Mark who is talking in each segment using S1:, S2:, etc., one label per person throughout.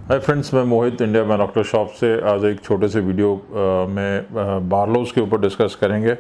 S1: Hi friends, मैं मोहित India binocular shop से आज एक छोटे से वीडियो में बार्लोज़ के ऊपर डिस्कस करेंगे।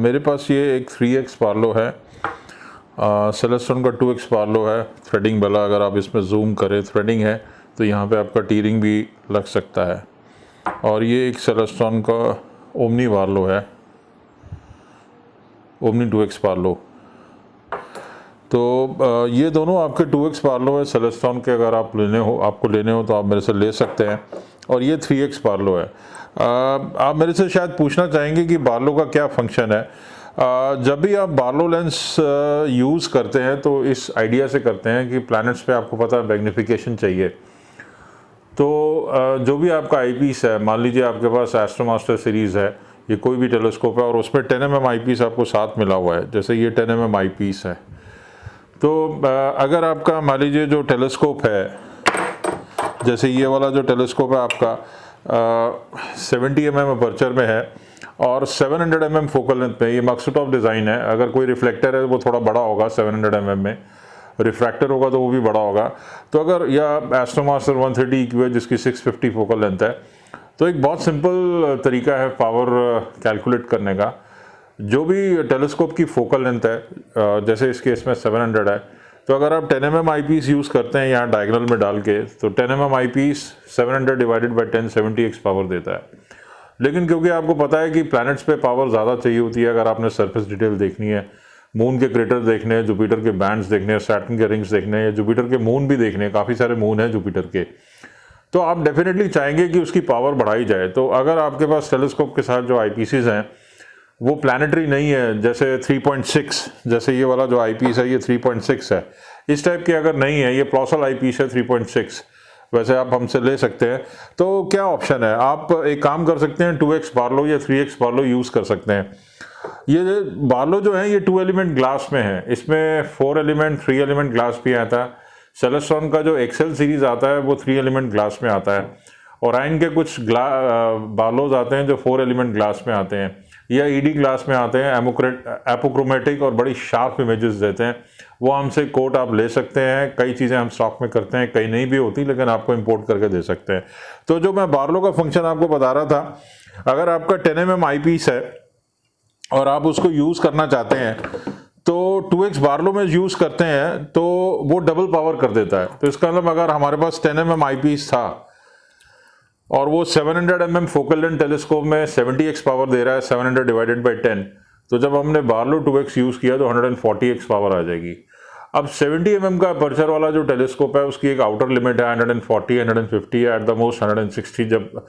S1: मेरे पास ये एक 3x बार्लो है, सेलेस्टॉन का 2x बार्लो है। थ्रेडिंग वाला, अगर आप इसमें जूम करें थ्रेडिंग है तो यहाँ पे आपका टीरिंग भी लग सकता है। और ये एक सेलेस्टॉन का ओमनी बार्लो है, ओमनी 2x बार्लो। तो ये दोनों आपके 2x बार्लो है सेलेस्टॉन के। अगर आप आपको लेने हो तो आप मेरे से ले सकते हैं। और ये 3x बार्लो है। आप मेरे से शायद पूछना चाहेंगे कि बार्लो का क्या फंक्शन है। जब भी आप बार्लो लेंस यूज़ करते हैं तो इस आइडिया से करते हैं कि प्लैनेट्स पे आपको पता है मैग्नीफिकेशन चाहिए। तो जो भी आपका आईपीस है, मान लीजिए आपके पास एस्ट्रोमास्टर सीरीज़ है, ये कोई भी टेलीस्कोप है और उसमें 10mm आईपीस आपको साथ मिला हुआ है। जैसे ये 10mm आईपीस है, तो अगर आपका मान लीजिए जो टेलीस्कोप है, जैसे ये वाला जो टेलीस्कोप है आपका 70mm अपर्चर में है और 700mm फोकल लेंथ में, ये मकसद ऑफ डिज़ाइन है। अगर कोई रिफ्लेक्टर है वो थोड़ा बड़ा होगा 700mm में, रिफ्रैक्टर होगा तो वो भी बड़ा होगा। तो अगर या एस्ट्रोमास्टर 130 EQ है जिसकी 650 फोकल लेंथ है, तो एक बहुत सिंपल तरीका है पावर कैलकुलेट करने का। जो भी टेलीस्कोप की फोकल लेंथ है, जैसे इस केस में 700 है, तो अगर आप 10mm आईपीस यूज़ करते हैं यहाँ डायगोनल में डाल के, तो 10mm eyepiece 700 divided by 10 70x power देता है। लेकिन क्योंकि आपको पता है कि प्लैनेट्स पे पावर ज़्यादा चाहिए होती है, अगर आपने सरफेस डिटेल देखनी है, मून के क्रेटर देखने हैं, जुपिटर के बैंड्स देखने हैं, सैटर्न के रिंग्स देखने हैं, जुपिटर के मून भी देखने हैं, काफ़ी सारे मून हैं जुपिटर के, तो आप डेफिनेटली चाहेंगे कि उसकी पावर बढ़ाई जाए। तो अगर आपके पास टेलीस्कोप के साथ जो आईपीसीज हैं वो प्लानिटरी नहीं है, जैसे 3.6, जैसे ये वाला जो आईपीस है ये 3.6 है, इस टाइप के अगर नहीं है, ये प्लॉसल आईपीस है 3.6, वैसे आप हमसे ले सकते हैं। तो क्या ऑप्शन है, आप एक काम कर सकते हैं, 2x बार्लो या 3x बार्लो यूज़ कर सकते हैं। ये बार्लो जो है ये 2 एलिमेंट ग्लास में है, इसमें 4 एलिमेंट 3 एलिमेंट ग्लास भी आता है। सेलेस्टॉन का जो एक्सेल सीरीज आता है वो 3 एलिमेंट ग्लास में आता है। ओराइन के कुछ बार्लोज आते हैं जो 4 एलिमेंट ग्लास में आते हैं या ईडी ग्लास में आते हैं, एपोक्रोमेटिक और बड़ी शार्प इमेजेस देते हैं। वो हमसे कोट आप ले सकते हैं। कई चीज़ें हम स्टॉक में करते हैं, कई नहीं भी होती, लेकिन आपको इंपोर्ट करके दे सकते हैं। तो जो मैं बार्लो का फंक्शन आपको बता रहा था, अगर आपका 10mm आईपीस है और आप उसको यूज़ करना चाहते हैं तो 2x बार्लो में यूज़ करते हैं तो वो डबल पावर कर देता है। तो इसका मतलब अगर हमारे पास 10mm आईपीस था और वो 700mm फोकल लेंथ टेलीस्कोप में 70x पावर दे रहा है, 700 डिवाइडेड बाई 10, तो जब हमने बार्लो 2x यूज़ किया तो 140x पावर आ जाएगी। अब 70mm का अपर्चर वाला जो टेलीस्कोप है उसकी एक आउटर लिमिट है 140, 150 एट द मोस्ट 160। जब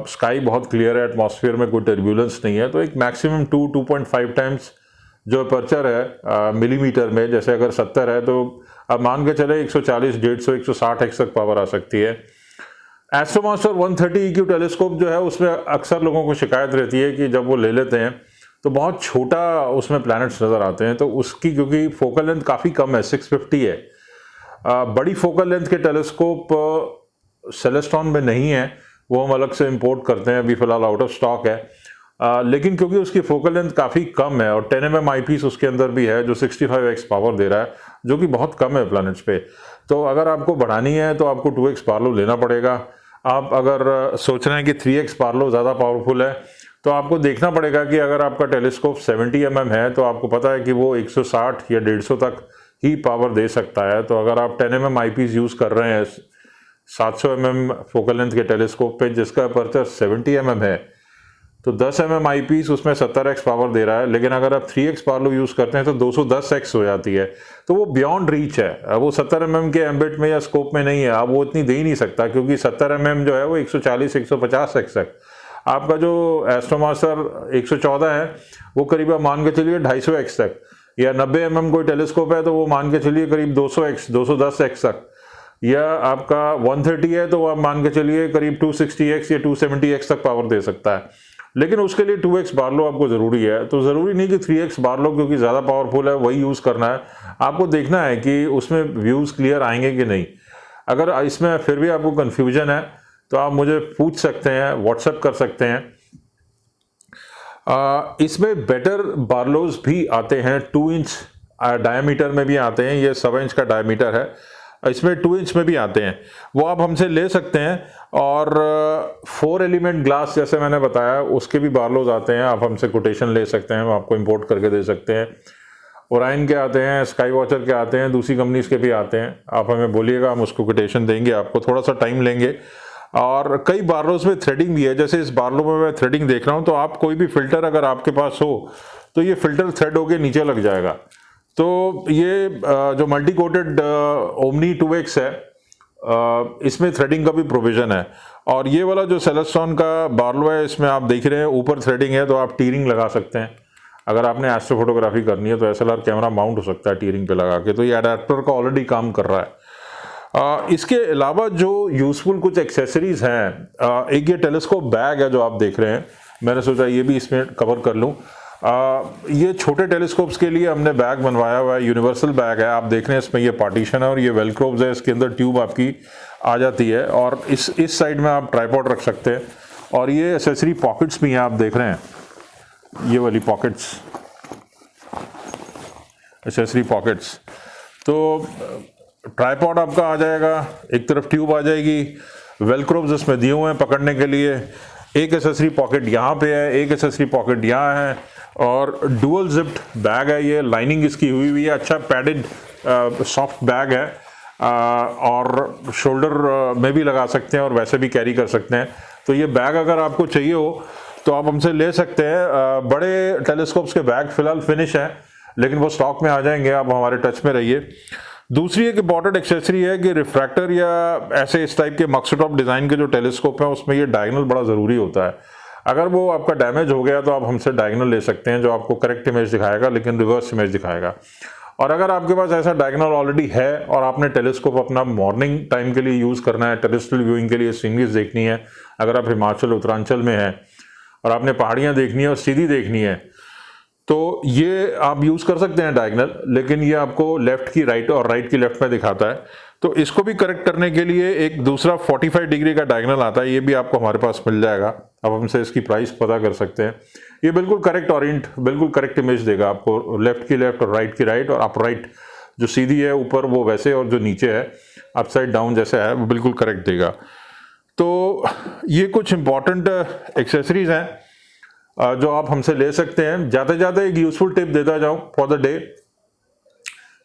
S1: स्काई बहुत क्लियर है, एटमॉस्फेयर में कोई टर्ब्यूलेंस नहीं है, तो एक मैक्सिमम 2.5 टाइम्स जो अपर्चर है मिलीमीटर में, जैसे अगर 70 है तो अब मान के चले 140, 150, 160x तक पावर आ सकती है। एस्ट्रोमास्टर 130 EQ टेलीस्कोप जो है उसमें अक्सर लोगों को शिकायत रहती है कि जब वो ले लेते हैं तो बहुत छोटा उसमें प्लैनेट्स नज़र आते हैं। तो उसकी क्योंकि फोकल लेंथ काफ़ी कम है, 650 है, बड़ी फोकल लेंथ के टेलीस्कोप सेलेस्टॉन में नहीं है, वो हम अलग से इंपोर्ट करते हैं, अभी फ़िलहाल आउट ऑफ स्टॉक है। लेकिन क्योंकि उसकी फोकल लेंथ काफ़ी कम है और 10mm आईपीस उसके अंदर भी है जो 65x पावर दे रहा है, जो कि बहुत कम है प्लैनेट्स पे, तो अगर आपको बढ़ानी है तो आपको 2x बार्लो लेना पड़ेगा। आप अगर सोच रहे हैं कि 3x बार्लो ज़्यादा पावरफुल है तो आपको देखना पड़ेगा कि अगर आपका टेलीस्कोप 70mm है तो आपको पता है कि वो 160 या 150 तक ही पावर दे सकता है। तो अगर आप 10mm आईपीस यूज़ कर रहे हैं 700mm फोकल लेंथ के टेलीस्कोप पे जिसका अपर्चर 70mm है, तो 10mm आईपीस उसमें 70x पावर दे रहा है, लेकिन अगर आप 3x बार्लो यूज़ करते हैं तो 210x हो जाती है। तो वो बियॉन्ड रीच है, वो 70mm के एम्बिट में या स्कोप में नहीं है, अब वो इतनी दे ही नहीं सकता, क्योंकि 70mm जो है वो 140, 150x तक। आपका जो एस्ट्रोमास्टर 114 है वो करीब आप मान के चलिए 250x तक, या 90mm कोई टेलीस्कोप है तो वो मान के चलिए करीब 200x, 210x तक, या आपका 130 है तो आप मान के चलिए करीब 260x या 270x तक पावर दे सकता है। लेकिन उसके लिए 2x बार्लो आपको ज़रूरी है। तो ज़रूरी नहीं कि 3x बार्लो क्योंकि ज़्यादा पावरफुल है वही यूज़ करना है, आपको देखना है कि उसमें व्यूज़ क्लियर आएंगे कि नहीं। अगर इसमें फिर भी आपको कन्फ्यूजन है तो आप मुझे पूछ सकते हैं, व्हाट्सएप कर सकते हैं। इसमें बेटर बार्लोज भी आते हैं, 2 इंच डायमीटर में भी आते हैं, ये 1.25 इंच का डायमीटर है। इसमें 2 इंच में भी आते हैं, वो आप हमसे ले सकते हैं। और 4 एलिमेंट ग्लास जैसे मैंने बताया उसके भी बार्लोज आते हैं, आप हमसे कोटेशन ले सकते हैं, हम आपको इंपोर्ट करके दे सकते हैं। ओराइन के आते हैं, स्काई वॉचर के आते हैं, दूसरी कंपनीज के भी आते हैं, आप हमें बोलिएगा हम उसको कोटेशन देंगे, आपको थोड़ा सा टाइम लेंगे। और कई बार्लोज में थ्रेडिंग भी है, जैसे इस बार्लो में मैं थ्रेडिंग देख रहा हूँ, तो आप कोई भी फिल्टर अगर आपके पास हो तो ये फिल्टर थ्रेड होके नीचे लग जाएगा। तो ये जो मल्टी कोटेड ओमनी 2X है, इसमें थ्रेडिंग का भी प्रोविजन है। और ये वाला जो सेलेस्टॉन का बार्लो है, इसमें आप देख रहे हैं ऊपर थ्रेडिंग है, तो आप टीरिंग लगा सकते हैं। अगर आपने एस्ट्रो फोटोग्राफी करनी है तो SLR कैमरा माउंट हो सकता है टीरिंग पे लगा के, तो ये अडेप्टर का ऑलरेडी काम कर रहा है। इसके अलावा जो यूजफुल कुछ एक्सेसरीज हैं, एक ये टेलीस्कोप बैग है जो आप देख रहे हैं, मैंने सोचा ये भी इसमें कवर कर लूँ। ये छोटे टेलीस्कोप्स के लिए हमने बैग बनवाया हुआ है, यूनिवर्सल बैग है, आप देख रहे हैं इसमें ये पार्टीशन है और ये वेलक्रोब्स है, इसके अंदर ट्यूब आपकी आ जाती है और इस साइड में आप ट्राइपॉड रख सकते हैं। और ये एसेसरी पॉकेट्स भी हैं, आप देख रहे हैं ये वाली पॉकेट्स, एसेसरी पॉकेट्स। तो ट्राइपॉड आपका आ जाएगा, एक तरफ ट्यूब आ जाएगी, वेलक्रोब्स इसमें दिए हुए हैं पकड़ने के लिए, एक एसेसरी पॉकेट यहाँ पे है, एक एसेसरी पॉकेट यहाँ है, और डुअल जिप्ड बैग है, ये लाइनिंग इसकी हुई हुई है, अच्छा पैडेड सॉफ्ट बैग है, और शोल्डर में भी लगा सकते हैं और वैसे भी कैरी कर सकते हैं। तो ये बैग अगर आपको चाहिए हो तो आप हमसे ले सकते हैं। बड़े टेलीस्कोप्स के बैग फिलहाल फिनिश हैं, लेकिन वो स्टॉक में आ जाएंगे, आप हमारे टच में रहिए। दूसरी एक इंपॉर्टेंट एक्सेसरी है कि रिफ्रैक्टर या ऐसे इस टाइप के मक्सटॉप डिज़ाइन के जो टेलीस्कोप हैं उसमें ये डायगोनल बड़ा ज़रूरी होता है। अगर वो आपका डैमेज हो गया तो आप हमसे डायगोनल ले सकते हैं, जो आपको करेक्ट इमेज दिखाएगा लेकिन रिवर्स इमेज दिखाएगा। और अगर आपके पास ऐसा डायगोनल ऑलरेडी है और आपने टेलीस्कोप अपना मॉर्निंग टाइम के लिए यूज़ करना है, टेरेस्ट्रियल व्यूइंग के लिए सीनरीज देखनी है, अगर आप हिमाचल उत्तरांचल में हैं और आपने पहाड़ियाँ देखनी है और सीधी देखनी है, तो ये आप यूज़ कर सकते हैं डायगोनल, लेकिन ये आपको लेफ्ट की राइट और राइट की लेफ्ट में दिखाता है। तो इसको भी करेक्ट करने के लिए एक दूसरा 45 डिग्री का डायगोनल आता है, ये भी आपको हमारे पास मिल जाएगा, आप हमसे इसकी प्राइस पता कर सकते हैं। ये बिल्कुल करेक्ट ऑरिएंट, बिल्कुल करेक्ट इमेज देगा आपको, लेफ्ट की लेफ्ट और राइट की राइट, और अप राइट जो सीधी है ऊपर वो वैसे, और जो नीचे है अपसाइड डाउन जैसे है वो बिल्कुल करेक्ट देगा। तो ये कुछ इंपॉर्टेंट एक्सेसरीज हैं जो आप हमसे ले सकते हैं। जाते जाते एक यूजफुल टिप देता जाऊं फॉर द डे,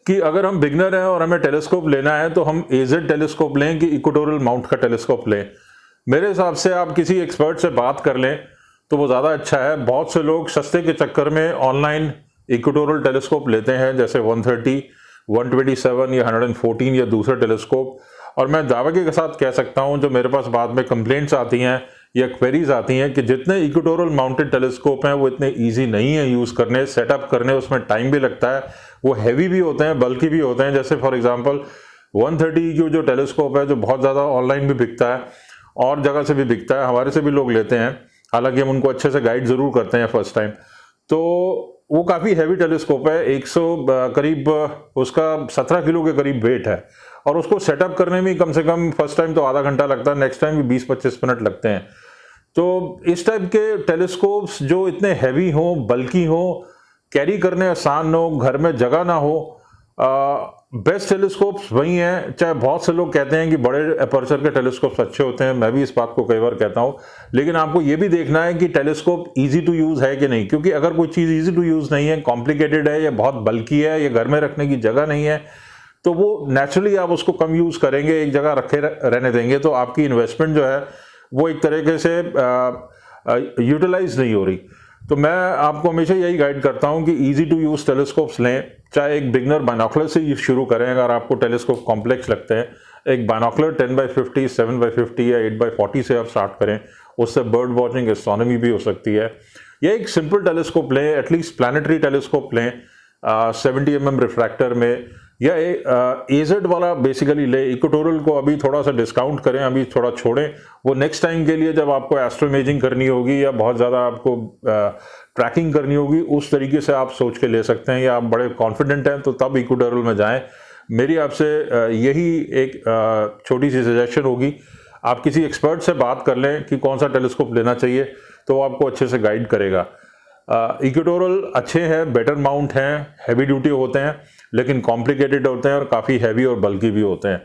S1: कि अगर हम बिगनर हैं और हमें टेलीस्कोप लेना है तो हम AZ टेलीस्कोप लें कि इक्वेटोरियल माउंट का टेलीस्कोप लें। मेरे हिसाब से आप किसी एक्सपर्ट से बात कर लें तो वो ज़्यादा अच्छा है। बहुत से लोग सस्ते के चक्कर में ऑनलाइन इक्वेटोरियल टेलीस्कोप लेते हैं, जैसे 130, 127 या 114 या दूसरे टेलीस्कोप, और मैं दावे के साथ कह सकता हूं, जो मेरे पास बाद में कंप्लेंट्स आती हैं या क्वेरीज आती हैं कि जितने इक्वेटोरियल माउंटेड टेलीस्कोप हैं वो इतने इजी नहीं है यूज़ करने, सेटअप करने, उसमें टाइम भी लगता है, वो हैवी भी होते हैं, बल्कि भी होते हैं। जैसे फॉर एग्जांपल 130 की जो टेलीस्कोप है, जो बहुत ज़्यादा ऑनलाइन भी बिकता है और जगह से भी बिकता है, हमारे से भी लोग लेते हैं, हालांकि हम उनको अच्छे से गाइड ज़रूर करते हैं फर्स्ट टाइम। तो वो काफ़ी हैवी टेलीस्कोप है, 100 करीब उसका 17 किलो के करीब वेट है, और उसको सेटअप करने में कम से कम फर्स्ट टाइम तो आधा घंटा लगता है, नेक्स्ट टाइम भी 20-25 मिनट लगते हैं। तो इस टाइप के टेलीस्कोप्स जो इतने हैवी हो, बल्कि हो, कैरी करने आसान हो, घर में जगह ना हो, बेस्ट टेलीस्कोप्स वही हैं। चाहे बहुत से लोग कहते हैं कि बड़े अपर्चर के टेलीस्कोप्स अच्छे होते हैं, मैं भी इस बात को कई बार कहता हूँ, लेकिन आपको ये भी देखना है कि टेलीस्कोप इजी टू यूज़ है कि नहीं, क्योंकि अगर कोई चीज़ इजी टू यूज़ नहीं है, कॉम्प्लिकेटेड है या बहुत बल्कि है या घर में रखने की जगह नहीं है, तो वो नेचुरली आप उसको कम यूज़ करेंगे, एक जगह रखे रहने देंगे, तो आपकी इन्वेस्टमेंट जो है वो एक तरीके से यूटिलाइज नहीं हो रही। तो मैं आपको हमेशा यही गाइड करता हूं कि इजी टू यूज़ टेलीस्कोप्स लें। चाहे एक बिगनर बाइनोकुलर से शुरू करें, अगर आपको टेलीस्कोप कॉम्प्लेक्स लगते हैं, एक बाइनोकुलर 10x50, 7x50 या 8x40 से आप स्टार्ट करें, उससे बर्ड वॉचिंग, एस्ट्रोनॉमी भी हो सकती है। या एक सिंपल टेलीस्कोप लें, एटलीस्ट प्लानिटरी टेलीस्कोप लें 70 mm रिफ्रैक्टर में, या AZ वाला बेसिकली ले। इक्वेटोरियल को अभी थोड़ा सा डिस्काउंट करें, अभी थोड़ा छोड़ें, वो नेक्स्ट टाइम के लिए जब आपको एस्ट्रो इमेजिंग करनी होगी या बहुत ज़्यादा आपको ट्रैकिंग करनी होगी, उस तरीके से आप सोच के ले सकते हैं, या आप बड़े कॉन्फिडेंट हैं तो तब इक्वेटोरियल में जाएं। मेरी आपसे यही एक छोटी सी सजेशन होगी, आप किसी एक्सपर्ट से बात कर लें कि कौन सा टेलीस्कोप लेना चाहिए, तो वो आपको अच्छे से गाइड करेगा। इक्वेटोरियल अच्छे हैं, बेटर माउंट हैं, हैवी ड्यूटी होते हैं, लेकिन कॉम्प्लिकेटेड होते हैं और काफ़ी हैवी और बल्कि भी होते हैं।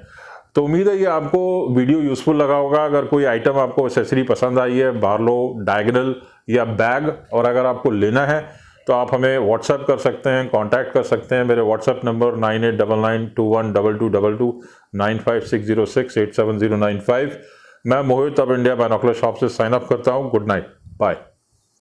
S1: तो उम्मीद है ये आपको वीडियो यूज़फुल लगा होगा। अगर कोई आइटम आपको एक्सेसरी पसंद आई है, बार्लो, डायगोनल या बैग, और अगर आपको लेना है तो आप हमें व्हाट्सएप कर सकते हैं, कांटेक्ट कर सकते हैं। मेरे व्हाट्सएप नंबर 9899212222 9560687095। मैं मोहित अब इंडिया बायनोकुलर शॉप से साइन अप करता हूँ। Good night, bye.